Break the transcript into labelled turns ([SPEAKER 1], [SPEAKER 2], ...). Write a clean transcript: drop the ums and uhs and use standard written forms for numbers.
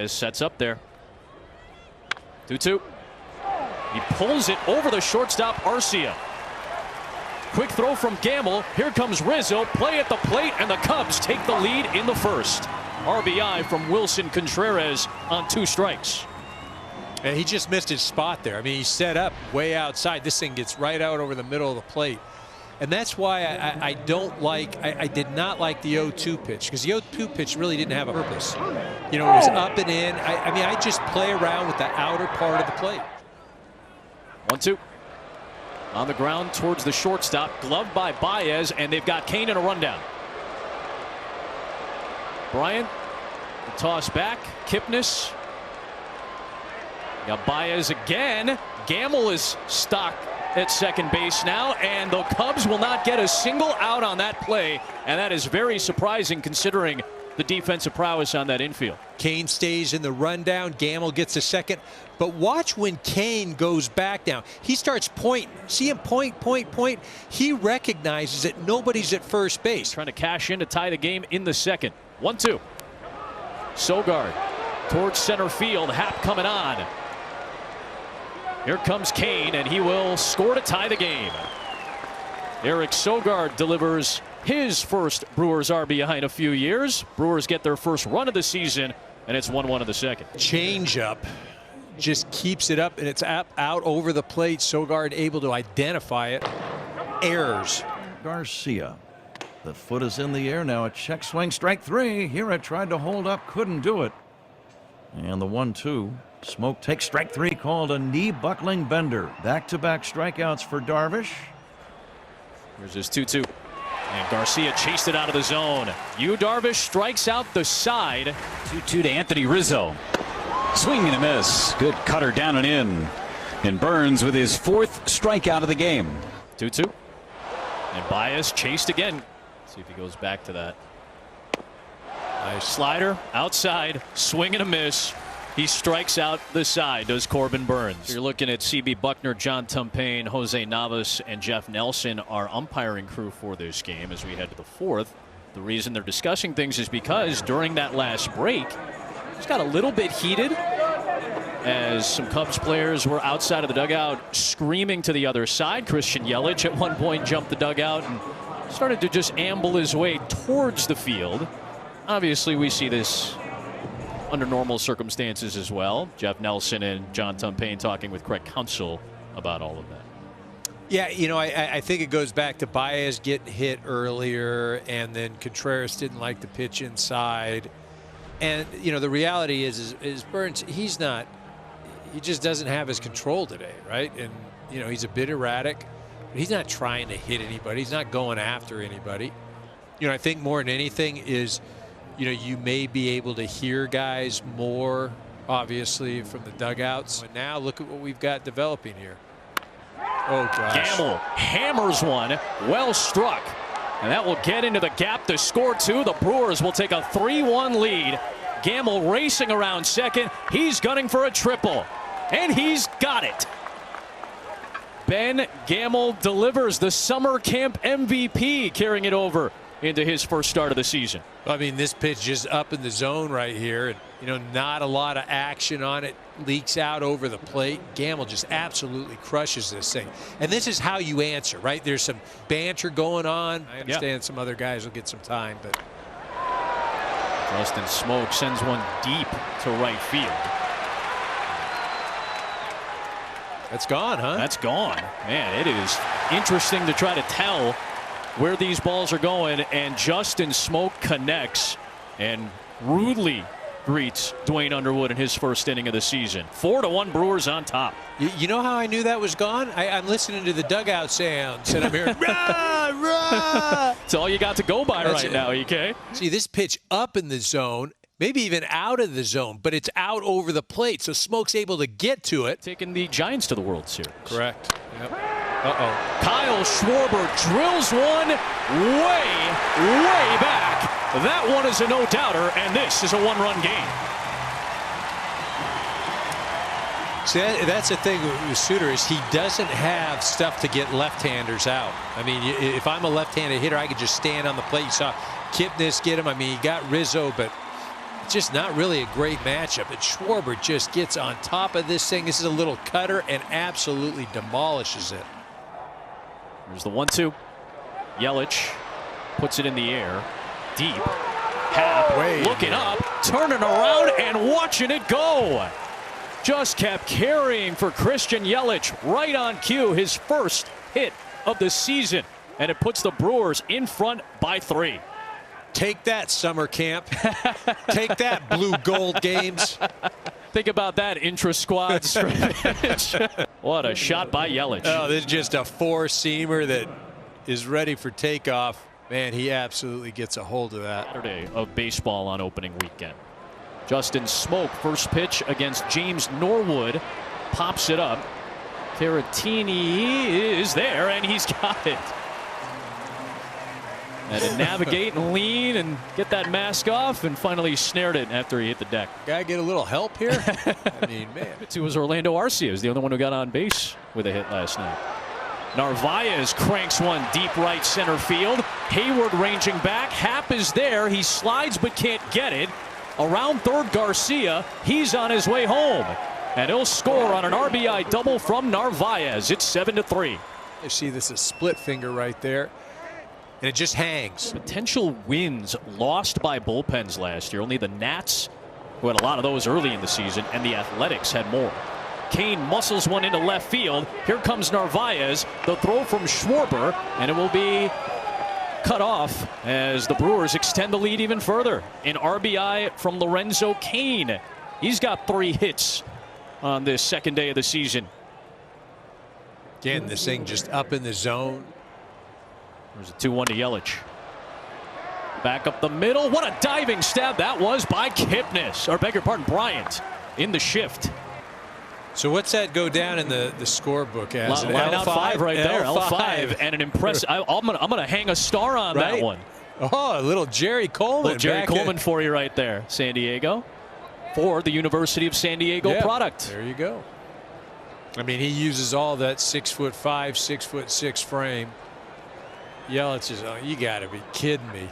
[SPEAKER 1] Sets up there. 2-2. He pulls it over the shortstop, Arcia. Quick throw from Gamble. Here comes Rizzo. Play at the plate, and the Cubs take the lead in the first. RBI from Wilson Contreras on 2 strikes.
[SPEAKER 2] And he just missed his spot there. I mean, he's set up way outside. This thing gets right out over the middle of the plate. And that's why I don't like, I did not like the 0-2 pitch, because the 0-2 pitch really didn't have a purpose. You know, it was up and in. I mean, I just play around with the outer part of the plate.
[SPEAKER 1] 1-2. On the ground towards the shortstop, gloved by Baez, and they've got Kane in a rundown. Bryant, the toss back, Kipnis. Got Baez again. Gamble is stuck at second base now, and the Cubs will not get a single out on that play, and that is very surprising considering the defensive prowess on that infield.
[SPEAKER 2] Kane stays in the rundown. Gamble gets a second. But watch when Kane goes back down. He starts pointing. See him point. He recognizes that nobody's at first base.
[SPEAKER 1] Trying to cash in to tie the game in the second. 1-2. Sogard towards center field. Happ coming on. Here comes Kane, and he will score to tie the game. Eric Sogard delivers his first Brewers RBI in a few years. Brewers get their first run of the season, and it's 1-1 in the second.
[SPEAKER 2] Changeup just keeps it up, and it's out over the plate. Sogard able to identify it. Errors.
[SPEAKER 3] Garcia. The foot is in the air now. A check swing, strike 3. Here it tried to hold up, couldn't do it. And the 1-2. Smoke takes strike 3, called a knee buckling bender. Back-to-back strikeouts for Darvish.
[SPEAKER 1] Here's his 2-2. And Garcia chased it out of the zone. Darvish strikes out the side.
[SPEAKER 4] 2-2 to Anthony Rizzo. Swing and a miss. Good cutter down and in. And Burns with his 4th strikeout of the game.
[SPEAKER 1] 2-2. And Baez chased again. See if he goes back to that. Nice slider outside. Swing and a miss. He strikes out the side, does Corbin Burns. You're looking at C.B. Buckner, John Tumpain, Jose Navas, and Jeff Nelson, our umpiring crew for this game as we head to the 4th. The reason they're discussing things is because during that last break, it's got a little bit heated as some Cubs players were outside of the dugout screaming to the other side. Christian Yelich at one point jumped the dugout and started to just amble his way towards the field. Obviously, we see this under normal circumstances as well. Jeff Nelson and John Tumpain talking with Craig Counsell about all of that.
[SPEAKER 2] Yeah, you know, I think it goes back to Baez getting hit earlier, and then Contreras didn't like the pitch inside. And, you know, the reality is Burns, he just doesn't have his control today, right? And, you know, he's a bit erratic. But he's not trying to hit anybody. He's not going after anybody. You know, I think more than anything is, you know, you may be able to hear guys more, obviously, from the dugouts. And now look at what we've got developing here. Oh, gosh.
[SPEAKER 1] Gamble hammers one. Well struck. And that will get into the gap to score 2. The Brewers will take a 3-1 lead. Gamble racing around second. He's gunning for a triple. And he's got it. Ben Gamble delivers the summer camp MVP, carrying it over into his first start of the season.
[SPEAKER 2] I mean, this pitch just up in the zone right here, and, you know, not a lot of action on it. Leaks out over the plate. Gamble just absolutely crushes this thing. And this is how you answer, right? There's some banter going on. I understand some other guys will get some time, but
[SPEAKER 1] Justin Smoke sends one deep to right field.
[SPEAKER 2] That's gone, huh?
[SPEAKER 1] That's gone. Man, it is interesting to try to tell where these balls are going, and Justin Smoke connects and rudely greets Dwayne Underwood in his first inning of the season. 4-1 Brewers on top.
[SPEAKER 2] You know how I knew that was gone? I'm listening to the dugout sounds, and I'm hearing rah, rah.
[SPEAKER 1] It's all you got to go by right now, EK.
[SPEAKER 2] See, this pitch up in the zone, maybe even out of the zone, but it's out over the plate, so Smoke's able to get to it.
[SPEAKER 1] Taking the Giants to the World Series.
[SPEAKER 2] Correct. Yep. Uh-oh.
[SPEAKER 1] Kyle Schwarber drills one way back. That one is a no-doubter, and this is a one-run game.
[SPEAKER 2] See, that's the thing with Suter is he doesn't have stuff to get left-handers out. I mean, if I'm a left-handed hitter, I could just stand on the plate. You saw Kipnis get him. I mean, he got Rizzo, but just not really a great matchup. And Schwarber just gets on top of this thing. This is a little cutter and absolutely demolishes it.
[SPEAKER 1] There's the 1-2. Yelich puts it in the air. Deep. Happ looking up, turning around, and watching it go. Just kept carrying for Christian Yelich right on cue. His first hit of the season. And it puts the Brewers in front by 3.
[SPEAKER 2] Take that, summer camp. Take that, blue gold games.
[SPEAKER 1] Think about that, intra-squad scrimmage. What a shot by Yelich.
[SPEAKER 2] Oh, this is just a four-seamer that is ready for takeoff. Man, he absolutely gets a hold of that.
[SPEAKER 1] Saturday of baseball on opening weekend. Justin Smoke, first pitch against James Norwood, pops it up. Caratini is there, and he's got it. And to navigate and lean and get that mask off, and finally snared it after he hit the deck.
[SPEAKER 2] Gotta get a little help here. I mean, man.
[SPEAKER 1] It was Orlando Arcia, is the only one who got on base with a hit last night. Narvaez cranks one deep right center field. Hayward ranging back. Happ is there. He slides but can't get it. Around third, Garcia. He's on his way home. And he'll score on an RBI double from Narvaez. It's 7-3.
[SPEAKER 2] You see, this is split finger right there. And it just hangs.
[SPEAKER 1] Potential wins lost by bullpens last year. Only the Nats, who had a lot of those early in the season, and the Athletics had more. Kane muscles one into left field. Here comes Narvaez. The throw from Schwarber, and it will be cut off as the Brewers extend the lead even further. An RBI from Lorenzo Cain. He's got 3 hits on this second day of the season.
[SPEAKER 2] Again, this thing just up in the zone.
[SPEAKER 1] There's a 2-1 to Yelich. Back up the middle. What a diving stab that was by Kipnis. Or beg your pardon, Bryant in the shift.
[SPEAKER 2] So what's that go down in the scorebook as?
[SPEAKER 1] Line out 5 right there. L5. And an impressive. I'm gonna hang a star on that one.
[SPEAKER 2] Oh, a little Jerry Coleman.
[SPEAKER 1] Little Jerry Coleman for you right there. San Diego. For the University of San Diego product.
[SPEAKER 2] There you go. I mean, he uses all that 6'5", 6'6" frame. Yelich is, oh, you got to be kidding me.